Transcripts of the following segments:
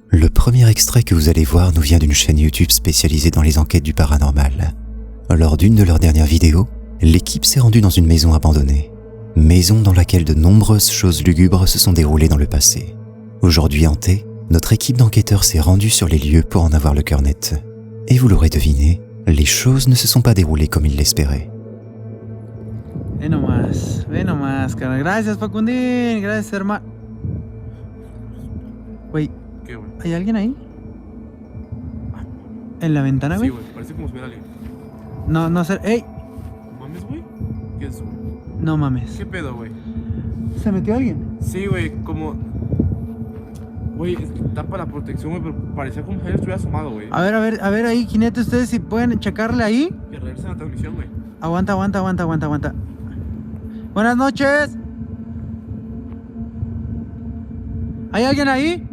Le premier extrait que vous allez voir nous vient d'une chaîne YouTube spécialisée dans les enquêtes du paranormal. Lors d'une de leurs dernières vidéos, l'équipe s'est rendue dans une maison abandonnée. Maison dans laquelle de nombreuses choses lugubres se sont déroulées dans le passé. Aujourd'hui hantée, notre équipe d'enquêteurs s'est rendue sur les lieux pour en avoir le cœur net. Et vous l'aurez deviné, les choses ne se sont pas déroulées comme ils l'espéraient. Ve nomás, cara. Gracias, Facundín. Gracias, hermano. Güey, ¿Qué, güey? ¿hay alguien ahí? ¿En la ventana, güey? Sí, güey, parece como si hubiera alguien. No sé. ¡Ey! ¿Mames, güey? ¿Qué es, güey? No mames. ¿Qué pedo, güey? ¿Se metió alguien? Sí, güey, como... Güey, está para la protección, güey, pero parecía como si alguien estuviera asomado, güey. A ver ahí, jinete, ustedes si pueden checarle ahí. Que regresen a la transmisión, güey. Aguanta. Buenas noches. ¿Hay alguien ahí?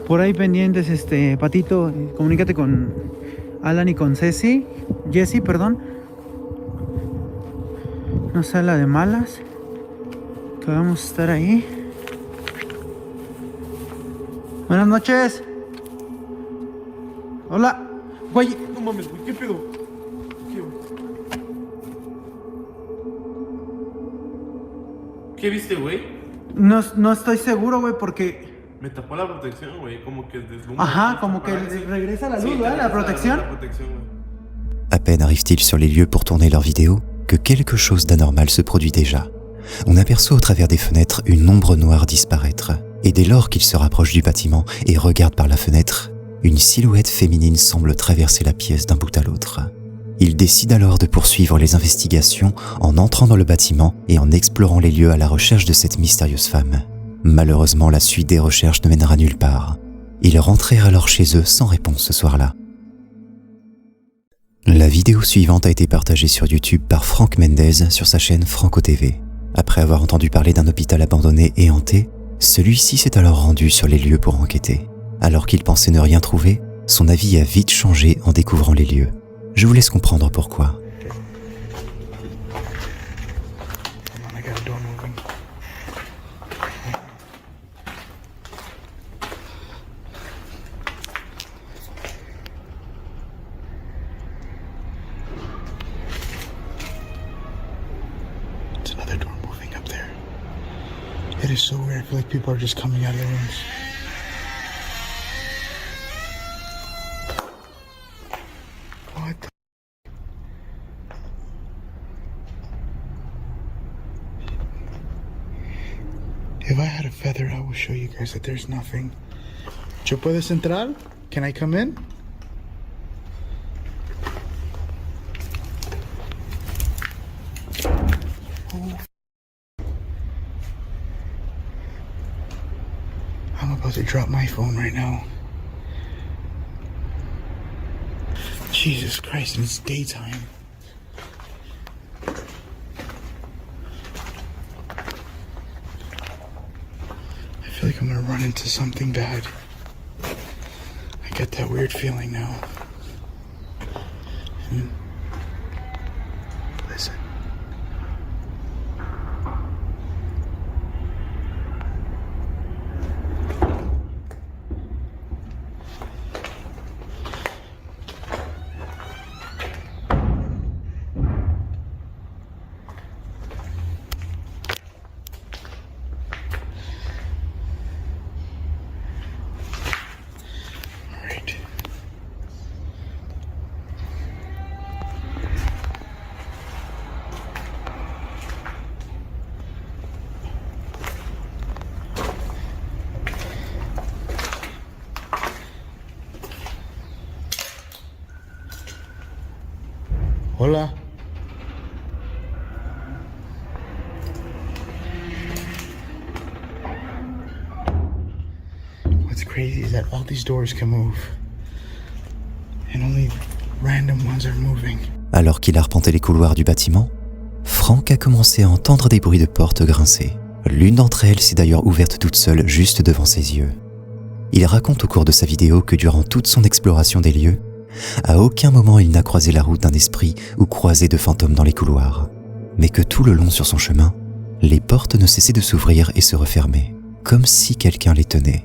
Por ahí pendientes, Patito, comunícate con Alan y con Jesse, perdón. No sea la de malas, que vamos a estar ahí. Buenas noches. Hola. Güey. No mames, güey, ¿qué pedo? ¿Qué, güey? ¿Qué viste, güey? No estoy seguro, güey, porque... Me tapó la protección, güey, como que deslumbra. Ajá, como que regresa la luz, ¿verdad? La protección. La protección, güey. À peine arrivent-ils sur les lieux pour tourner leur vidéo que quelque chose d'anormal se produit déjà. On aperçoit au travers des fenêtres une ombre noire disparaître. Et dès lors qu'ils se rapprochent du bâtiment et regardent par la fenêtre, une silhouette féminine semble traverser la pièce d'un bout à l'autre. Ils décident alors de poursuivre les investigations en entrant dans le bâtiment et en explorant les lieux à la recherche de cette mystérieuse femme. Malheureusement, la suite des recherches ne mènera nulle part. Ils rentrèrent alors chez eux sans réponse ce soir-là. La vidéo suivante a été partagée sur YouTube par Franck Mendez sur sa chaîne Franco TV. Après avoir entendu parler d'un hôpital abandonné et hanté, celui-ci s'est alors rendu sur les lieux pour enquêter. Alors qu'il pensait ne rien trouver, son avis a vite changé en découvrant les lieux. Je vous laisse comprendre pourquoi. There's another door moving up there. It is so weird. I feel like people are just coming out of the rooms. What the? If I had a feather, I would show you guys that there's nothing. ¿Yo puedes entrar? Can I come in? I'm about to drop my phone right now. Jesus Christ, and it's daytime. I feel like I'm gonna run into something bad. I get that weird feeling now. Listen. All right. Hola. What's crazy is that all these doors can move, and only random ones are moving. Alors qu'il arpentait les couloirs du bâtiment, Franck a commencé à entendre des bruits de portes grincer. L'une d'entre elles s'est d'ailleurs ouverte toute seule juste devant ses yeux. Il raconte au cours de sa vidéo que durant toute son exploration des lieux, à aucun moment il n'a croisé la route d'un esprit ou croisé de fantômes dans les couloirs, mais que tout le long sur son chemin, les portes ne cessaient de s'ouvrir et se refermer, comme si quelqu'un les tenait.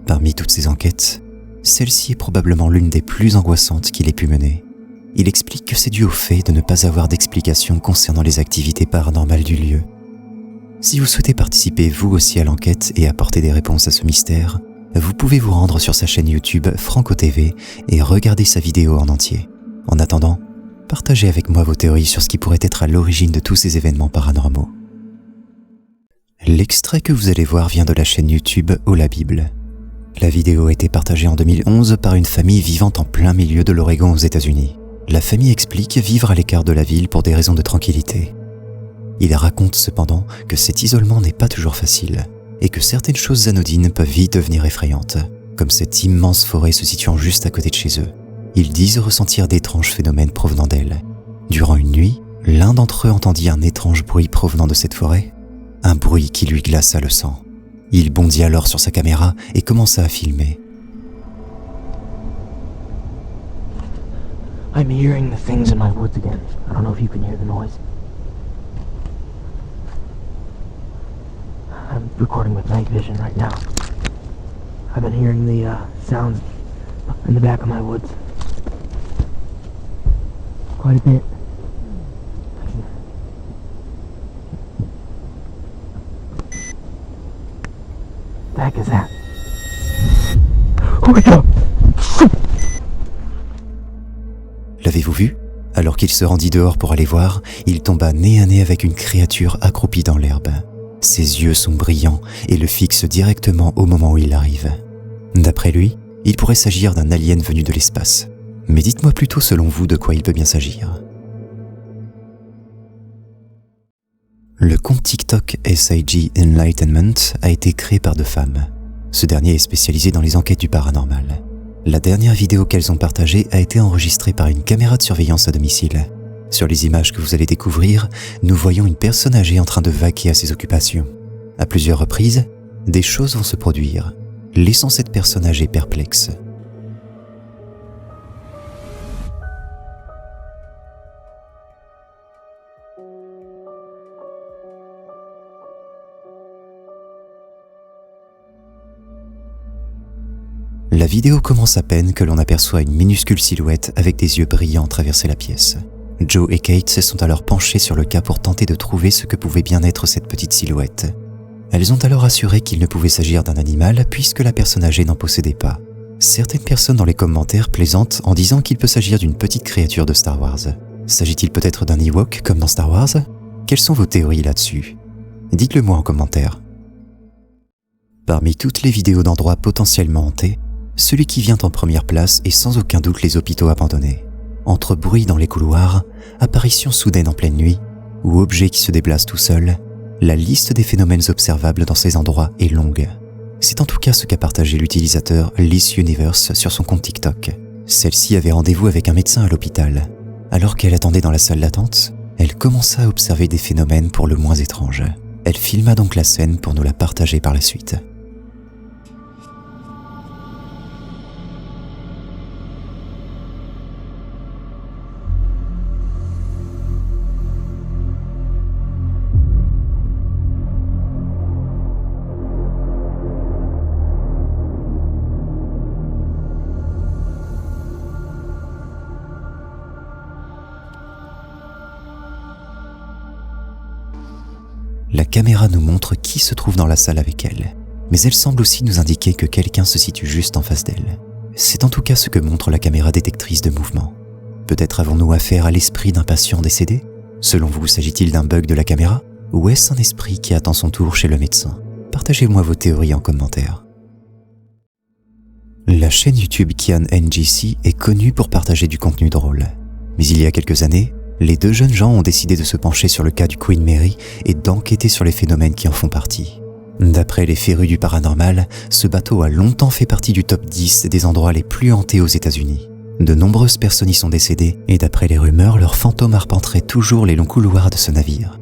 Parmi toutes ces enquêtes, celle-ci est probablement l'une des plus angoissantes qu'il ait pu mener. Il explique que c'est dû au fait de ne pas avoir d'explication concernant les activités paranormales du lieu. Si vous souhaitez participer vous aussi à l'enquête et apporter des réponses à ce mystère, vous pouvez vous rendre sur sa chaîne YouTube Franco TV et regarder sa vidéo en entier. En attendant, partagez avec moi vos théories sur ce qui pourrait être à l'origine de tous ces événements paranormaux. L'extrait que vous allez voir vient de la chaîne YouTube Oh la Bible. La vidéo a été partagée en 2011 par une famille vivant en plein milieu de l'Oregon aux États-Unis. La famille explique vivre à l'écart de la ville pour des raisons de tranquillité. Il raconte cependant que cet isolement n'est pas toujours facile et que certaines choses anodines peuvent vite devenir effrayantes, comme cette immense forêt se situant juste à côté de chez eux. Ils disent ressentir d'étranges phénomènes provenant d'elle. Durant une nuit, l'un d'entre eux entendit un étrange bruit provenant de cette forêt, un bruit qui lui glaça le sang. Il bondit alors sur sa caméra et commença à filmer. I'm hearing the things in my woods again. I don't know if you can hear the noise. I'm recording with night vision right now. I've been hearing the sounds in the back of my woods. Quite a bit. What the heck is that? Oh my God! L'avez-vous vu? Alors qu'il se rendit dehors pour aller voir, il tomba nez à nez avec une créature accroupie dans l'herbe. Ses yeux sont brillants et le fixent directement au moment où il arrive. D'après lui, il pourrait s'agir d'un alien venu de l'espace. Mais dites-moi plutôt selon vous de quoi il peut bien s'agir. Le compte TikTok SIG Enlightenment a été créé par deux femmes. Ce dernier est spécialisé dans les enquêtes du paranormal. La dernière vidéo qu'elles ont partagée a été enregistrée par une caméra de surveillance à domicile. Sur les images que vous allez découvrir, nous voyons une personne âgée en train de vaquer à ses occupations. À plusieurs reprises, des choses vont se produire, laissant cette personne âgée perplexe. La vidéo commence à peine que l'on aperçoit une minuscule silhouette avec des yeux brillants traverser la pièce. Joe et Kate se sont alors penchés sur le cas pour tenter de trouver ce que pouvait bien être cette petite silhouette. Elles ont alors assuré qu'il ne pouvait s'agir d'un animal puisque la personne âgée n'en possédait pas. Certaines personnes dans les commentaires plaisantent en disant qu'il peut s'agir d'une petite créature de Star Wars. S'agit-il peut-être d'un Ewok comme dans Star Wars? Quelles sont vos théories là-dessus? Dites-le moi en commentaire. Parmi toutes les vidéos d'endroits potentiellement hantés, celui qui vient en première place est sans aucun doute les hôpitaux abandonnés. Entre bruit dans les couloirs, apparitions soudaines en pleine nuit, ou objets qui se déplacent tout seuls, la liste des phénomènes observables dans ces endroits est longue. C'est en tout cas ce qu'a partagé l'utilisateur Liz Universe sur son compte TikTok. Celle-ci avait rendez-vous avec un médecin à l'hôpital. Alors qu'elle attendait dans la salle d'attente, elle commença à observer des phénomènes pour le moins étranges. Elle filma donc la scène pour nous la partager par la suite. La caméra nous montre qui se trouve dans la salle avec elle, mais elle semble aussi nous indiquer que quelqu'un se situe juste en face d'elle. C'est en tout cas ce que montre la caméra détectrice de mouvement. Peut-être avons-nous affaire à l'esprit d'un patient décédé? Selon vous, s'agit-il d'un bug de la caméra? Ou est-ce un esprit qui attend son tour chez le médecin? Partagez-moi vos théories en commentaire. La chaîne YouTube Kian NGC est connue pour partager du contenu drôle. Mais il y a quelques années, les deux jeunes gens ont décidé de se pencher sur le cas du Queen Mary et d'enquêter sur les phénomènes qui en font partie. D'après les férus du paranormal, ce bateau a longtemps fait partie du top 10 des endroits les plus hantés aux États-Unis. De nombreuses personnes y sont décédées et d'après les rumeurs, leurs fantômes arpenteraient toujours les longs couloirs de ce navire.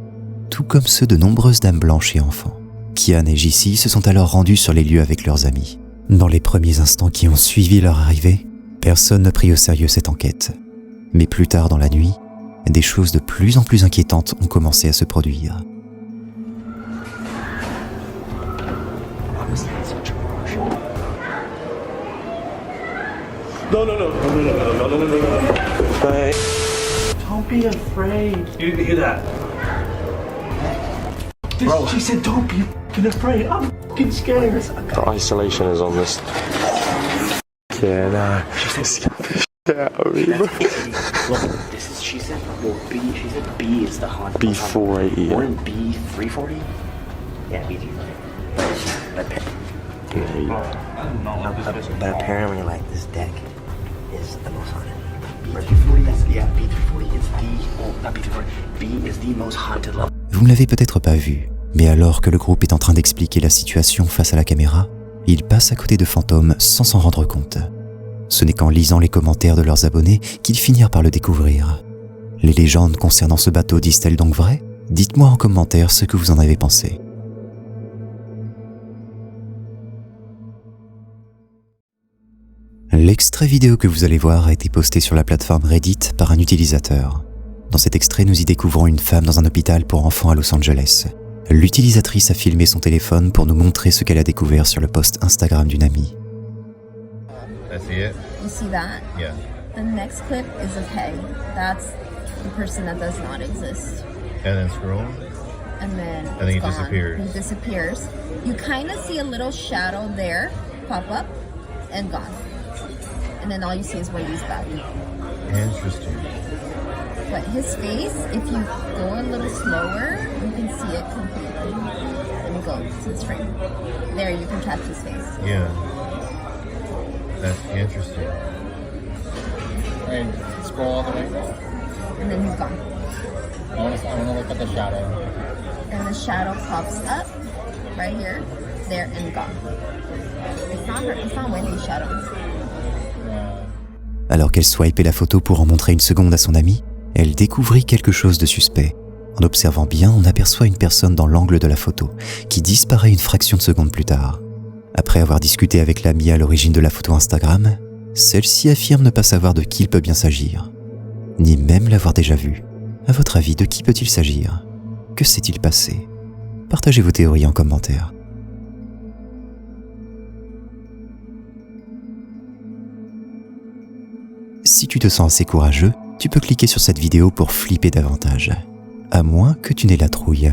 Tout comme ceux de nombreuses dames blanches et enfants. Kian et JC se sont alors rendus sur les lieux avec leurs amis. Dans les premiers instants qui ont suivi leur arrivée, personne ne prit au sérieux cette enquête. Mais plus tard dans la nuit, des choses de plus en plus inquiétantes ont commencé à se produire. Don't be afraid. You didn't hear that? Bro, she said don't be fucking afraid. I'm fucking scared. The isolation is on this. Yeah, no. She said, look, this is, she said, well, she said B is the haunted. B480. We're in B340? Yeah, B340. But apparently, like, this deck is the most haunted. B340, B340 is not B340. B is the most haunted level. Vous ne l'avez peut-être pas vu, mais alors que le groupe est en train d'expliquer la situation face à la caméra, ils passent à côté de fantômes sans s'en rendre compte. Ce n'est qu'en lisant les commentaires de leurs abonnés qu'ils finirent par le découvrir. Les légendes concernant ce bateau disent-elles donc vraies? Dites-moi en commentaire ce que vous en avez pensé. L'extrait vidéo que vous allez voir a été posté sur la plateforme Reddit par un utilisateur. Dans cet extrait, nous y découvrons une femme dans un hôpital pour enfants à Los Angeles. L'utilisatrice a filmé son téléphone pour nous montrer ce qu'elle a découvert sur le post Instagram d'une amie. I see it. You see that? Yeah. The next clip is of Hay. That's the person that does not exist. And then scroll. And then And then it's he gone. disappears. He disappears. You kind of see a little shadow there pop up and gone. And then all you see is Wendy's back. Interesting. But his face, if you go a little slower, you can see it completely. Let me go to the frame. There, you can catch his face. Yeah. That's interesting. And scroll all the way. And then he's gone. I want to look at the shadow. And the shadow pops up right here, there, and gone. It's not her. It's not Wendy's shadow. Alors qu'elle swipait la photo pour en montrer une seconde à son ami, elle découvrit quelque chose de suspect. En observant bien, on aperçoit une personne dans l'angle de la photo, qui disparaît une fraction de seconde plus tard. Après avoir discuté avec l'ami à l'origine de la photo Instagram, celle-ci affirme ne pas savoir de qui il peut bien s'agir, ni même l'avoir déjà vu. À votre avis, de qui peut-il s'agir? Que s'est-il passé? Partagez vos théories en commentaire. Si tu te sens assez courageux, tu peux cliquer sur cette vidéo pour flipper davantage. À moins que tu n'aies la trouille.